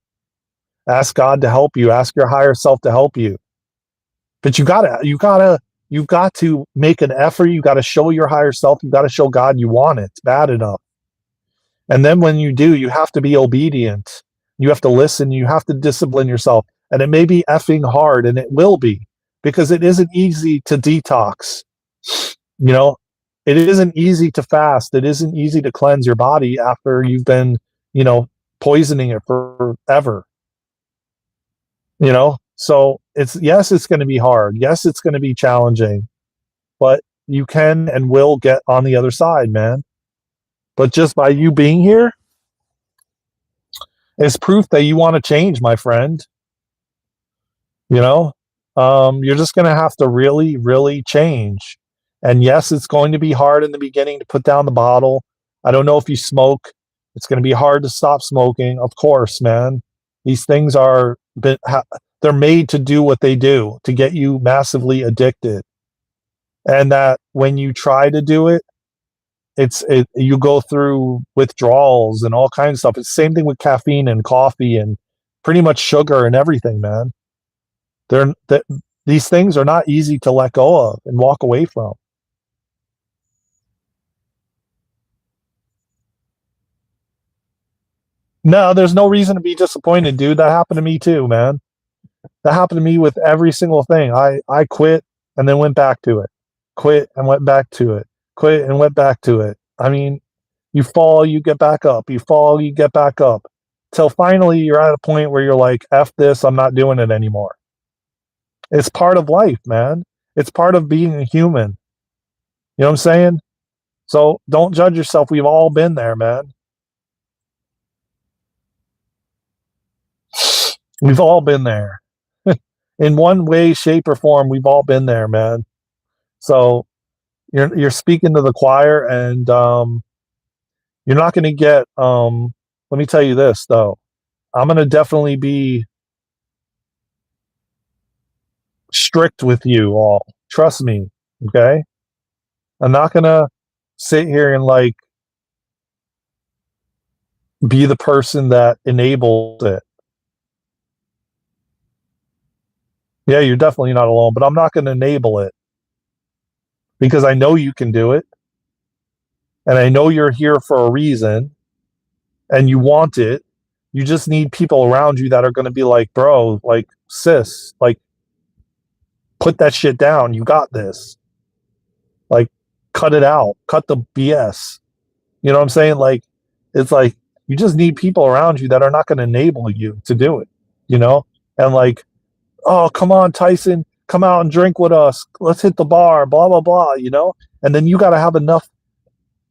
Ask God to help you. Ask your higher self to help you. But you got to make an effort. You got to show your higher self. You got to show God you want it bad enough. And then when you do, you have to be obedient. You have to listen. You have to discipline yourself. And it may be effing hard, and it will be, because it isn't easy to detox. You know, it isn't easy to fast. It isn't easy to cleanse your body after you've been, poisoning it forever. So it's going to be hard. Yes, it's going to be challenging, but you can and will get on the other side, man. But just by you being here is proof that you want to change, my friend. You're just going to have to really, really change. And yes, it's going to be hard in the beginning to put down the bottle. I don't know if you smoke. It's going to be hard to stop smoking. Of course, man. These things they're made to do what they do, to get you massively addicted. And that when you try to do it, you go through withdrawals and all kinds of stuff. It's the same thing with caffeine and coffee and pretty much sugar and everything, man. These things are not easy to let go of and walk away from. No, there's no reason to be disappointed, dude. That happened to me too, man. That happened to me with every single thing. I quit and then went back to it. Quit and went back to it. Quit and went back to it. I mean, you fall, you get back up. You fall, you get back up. Till finally you're at a point where you're like, F this, I'm not doing it anymore. It's part of life, man. It's part of being a human. You know what I'm saying? So don't judge yourself. We've all been there, man. We've all been there. In one way, shape, or form, we've all been there, man. So you're speaking to the choir, and you're not going to get. Let me tell you this, though. I'm going to definitely be strict with you all. Trust me, okay? I'm not going to sit here and be the person that enables it. Yeah, you're definitely not alone, but I'm not going to enable it because I know you can do it. And I know you're here for a reason and you want it. You just need people around you that are going to be like, bro, sis, put that shit down. You got this. Cut it out. Cut the BS. You know what I'm saying? It's you just need people around you that are not going to enable you to do it, And oh, come on, Tyson, come out and drink with us. Let's hit the bar, blah, blah, blah, And then you got to have enough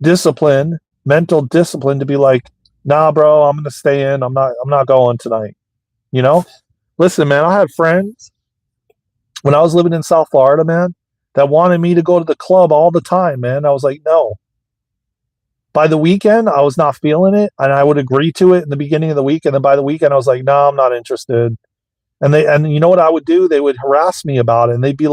discipline, mental discipline to be like, nah, bro, I'm going to stay in. I'm not going tonight. Listen, man, I had friends when I was living in South Florida, man, that wanted me to go to the club all the time, man. I was like, no. By the weekend, I was not feeling it, and I would agree to it in the beginning of the week, and then by the weekend, I was like, no, I'm not interested. And you know what I would do? They would harass me about it, and they'd be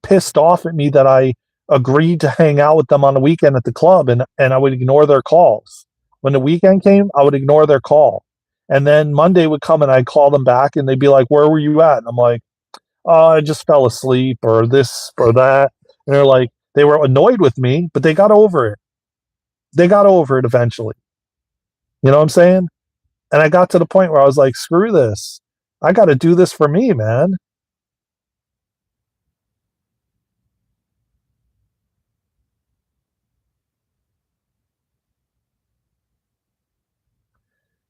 pissed off at me that I agreed to hang out with them on the weekend at the club, and I would ignore their calls. When the weekend came, I would ignore their call. And then Monday would come and I'd call them back and they'd be like, where were you at? And I'm like, oh, I just fell asleep or this or that. And they're like, they were annoyed with me, but they got over it. They got over it eventually. You know what I'm saying? And I got to the point where I was like, screw this. I got to do this for me, man.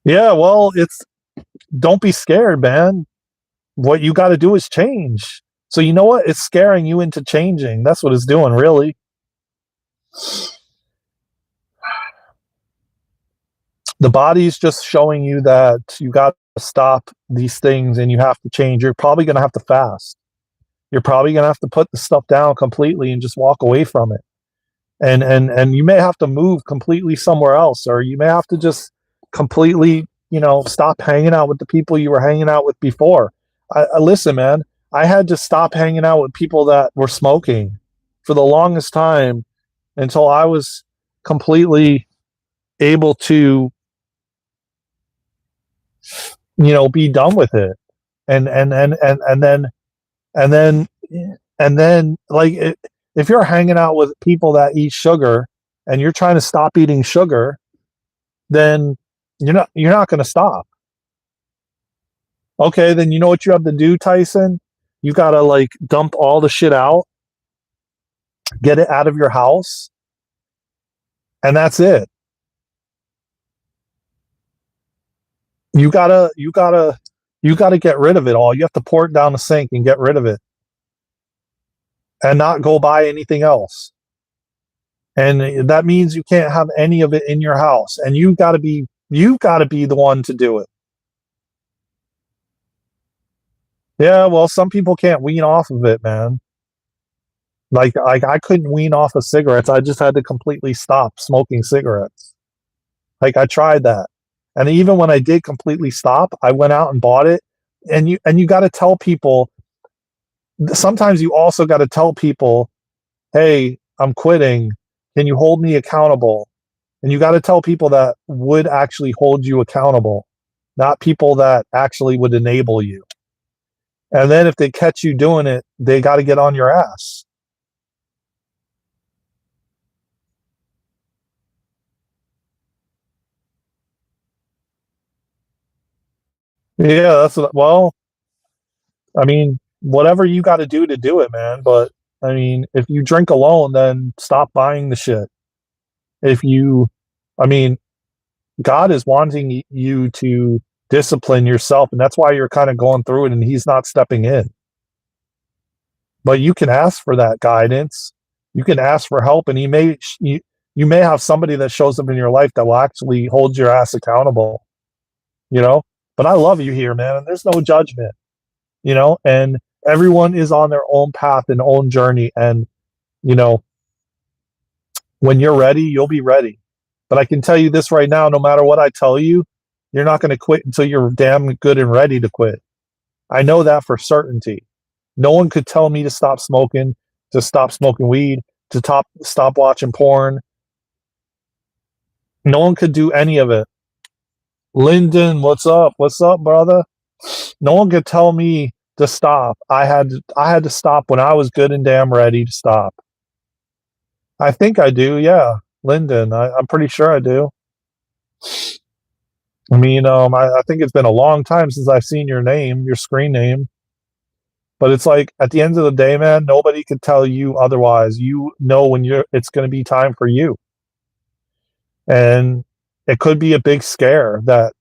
Yeah, well, don't be scared, man. What you got to do is change. So you know what? It's scaring you into changing. That's what it's doing, really. The body's just showing you that you got to stop these things and you have to change. You're probably going to have to fast. You're probably going to have to put the stuff down completely and just walk away from it. And you may have to move completely somewhere else, or you may have to just completely, stop hanging out with the people you were hanging out with before. I listen, man. I had to stop hanging out with people that were smoking for the longest time until I was completely able to, be done with it. And then like if you're hanging out with people that eat sugar and you're trying to stop eating sugar, then you're not going to stop. Okay, then you know what you have to do, Tyson? You got to like dump all the shit out, get it out of your house, and that's it. You gotta get rid of it all. You have to pour it down the sink and get rid of it and not go buy anything else. And that means you can't have any of it in your house. And you've got to be the one to do it. Yeah, well, some people can't wean off of it, man. Like I couldn't wean off of cigarettes. I just had to completely stop smoking cigarettes. Like I tried that. And even when I did completely stop, I went out and bought it. And you got to tell people, sometimes you also got to tell people, "Hey, I'm quitting. Can you hold me accountable?" And you got to tell people that would actually hold you accountable, not people that actually would enable you. And then if they catch you doing it, they got to get on your ass. Yeah, well, I mean, whatever you got to do it, man. But I mean, if you drink alone, then stop buying the shit. If you, I mean, God is wanting you to discipline yourself, and that's why you're kind of going through it, and He's not stepping in. But you can ask for that guidance. You can ask for help, and you may have somebody that shows up in your life that will actually hold your ass accountable. You know. But I love you here, man, and there's no judgment. And everyone is on their own path and own journey, and you know when you're ready, you'll be ready. But I can tell you this right now, no matter what I tell you, you're not going to quit until you're damn good and ready to quit. I know that for certainty. No one could tell me to stop smoking weed, to stop watching porn. No one could do any of it. Lyndon, what's up? What's up, brother? No one could tell me to stop. I had to stop when I was good and damn ready to stop. I think I do, yeah. Lyndon, I'm pretty sure I do. I mean, I think it's been a long time since I've seen your name, your screen name. But it's like at the end of the day, man, nobody could tell you otherwise. You know when it's going to be time for you, and it could be a big scare that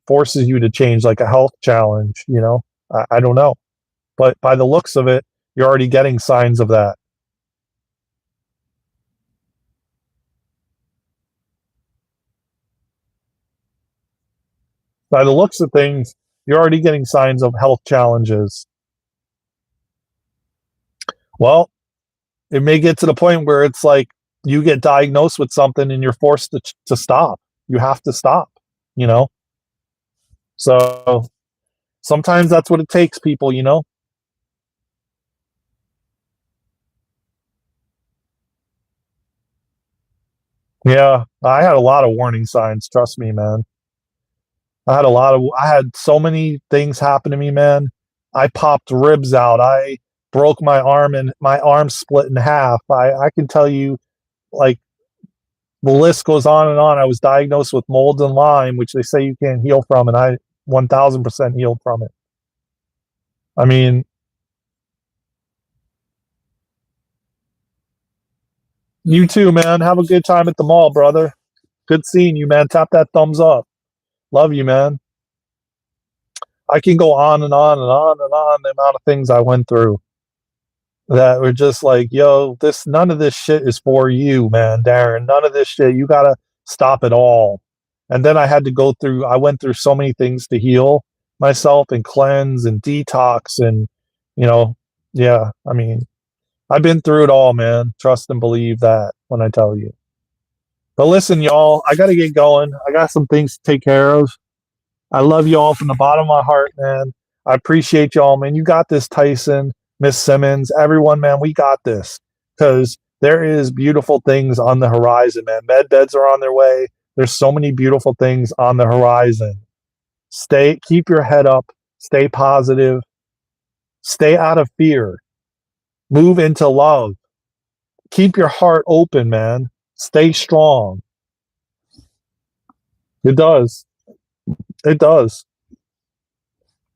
forces you to change, like a health challenge. I don't know, but by the looks of it, you're already getting signs of that. By the looks of things, you're already getting signs of health challenges. Well, it may get to the point where it's like you get diagnosed with something and you're forced to stop. You have to stop, you know? So sometimes that's what it takes, people. Yeah, I had a lot of warning signs, trust me, man. I had so many things happen to me, man. I popped ribs out. I broke my arm and my arm split in half. I can tell you, like, the list goes on and on. I was diagnosed with mold and Lyme, which they say you can't heal from, and I 1000% healed from it. I mean, you too, man. Have a good time at the mall, brother. Good seeing you, man. Tap that thumbs up. Love you, man. I can go on and on and on and on the amount of things I went through that were just like, yo, none of this shit is for you, man, Daren. None of this shit. You gotta stop it all. And then I went through so many things to heal myself and cleanse and detox. And, you know, yeah, I mean, I've been through it all, man. Trust and believe that when I tell you. But listen, y'all, I got to get going. I got some things to take care of. I love you all from the bottom of my heart, man. I appreciate y'all, man. You got this, Tyson, Miss Simmons, everyone, man. We got this because there is beautiful things on the horizon, man. Med beds are on their way. There's so many beautiful things on the horizon. Keep your head up, stay positive, stay out of fear, move into love. Keep your heart open, man. Stay strong. It does. It does.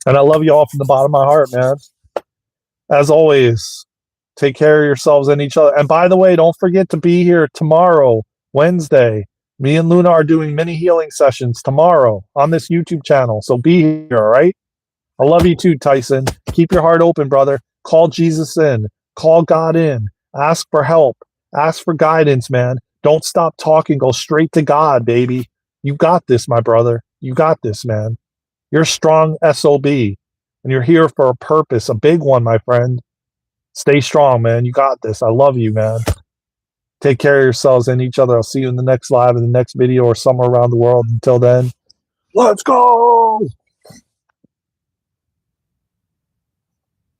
And I love you all from the bottom of my heart, man. As always, take care of yourselves and each other. And by the way, don't forget to be here tomorrow, Wednesday. Me and Luna are doing mini healing sessions tomorrow on this YouTube channel. So be here, all right? I love you too, Tyson. Keep your heart open, brother. Call Jesus in. Call God in. Ask for help. Ask for guidance, man. Don't stop talking. Go straight to God, baby. You got this, my brother. You got this, man. You're a strong SOB. And you're here for a purpose, a big one, my friend. Stay strong, man. You got this. I love you, man. Take care of yourselves and each other. I'll see you in the next live, in the next video, or somewhere around the world. Until then, let's go!